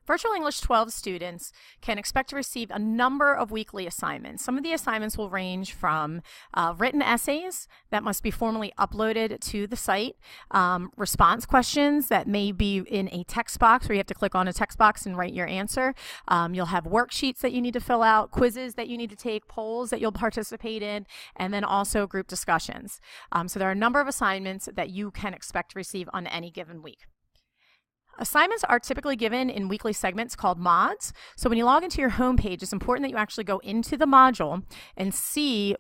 Virtual English 12 students can expect to receive a number of weekly assignments. Some of the assignments will range from written essays that must be formally uploaded to the site, response questions that may be in a text box where you have to click on a text box and write your answer. You'll have worksheets that you need to fill out, quizzes that you need to take, polls that you'll participate in, and then also group discussions. So there are a number of assignments that you can expect to receive on any given week. Assignments are typically given in weekly segments called mods. So when you log into your home page, it's important that you actually go into the module and see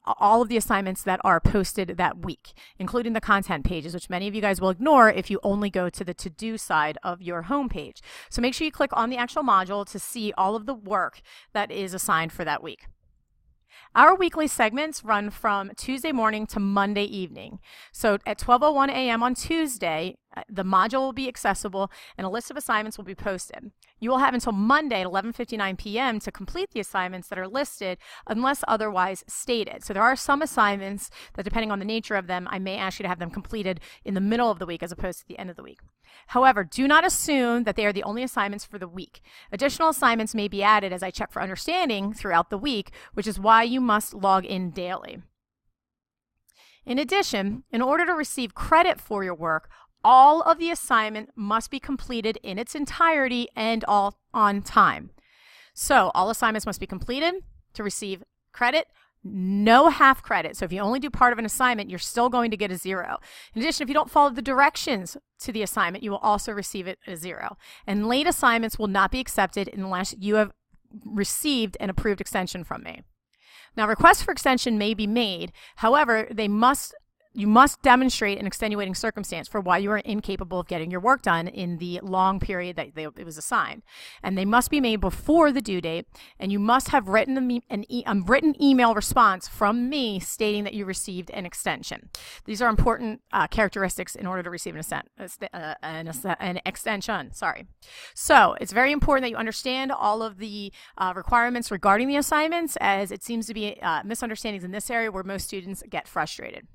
all of the assignments that are posted that week, including the content pages, which many of you guys will ignore if you only go to the to-do side of your home page. So make sure you click on the actual module to see all of the work that is assigned for that week. Our weekly segments run from Tuesday morning to Monday evening. So at 12:01 a.m. on Tuesday, the module will be accessible and a list of assignments will be posted. You will have until Monday at 11:59 p.m. to complete the assignments that are listed unless otherwise stated. So there are some assignments that, depending on the nature of them, I may ask you to have them completed in the middle of the week as opposed to the end of the week. However, do not assume that they are the only assignments for the week. Additional assignments may be added as I check for understanding throughout the week, which is why you must log in daily. In addition, in order to receive credit for your work, all of the assignment must be completed in its entirety and all on time. So all assignments must be completed to receive credit. No half credit. So if you only do part of an assignment, you're still going to get a 0. In addition, if you don't follow the directions to the assignment, you will also receive it a 0. And late assignments will not be accepted unless you have received an approved extension from me. Now, requests for extension may be made. However, you must demonstrate an extenuating circumstance for why you are incapable of getting your work done in the long period that it was assigned. And they must be made before the due date, and you must have written a written email response from me stating that you received an extension. These are important characteristics in order to receive an extension. So it's very important that you understand all of the requirements regarding the assignments, as it seems to be misunderstandings in this area where most students get frustrated.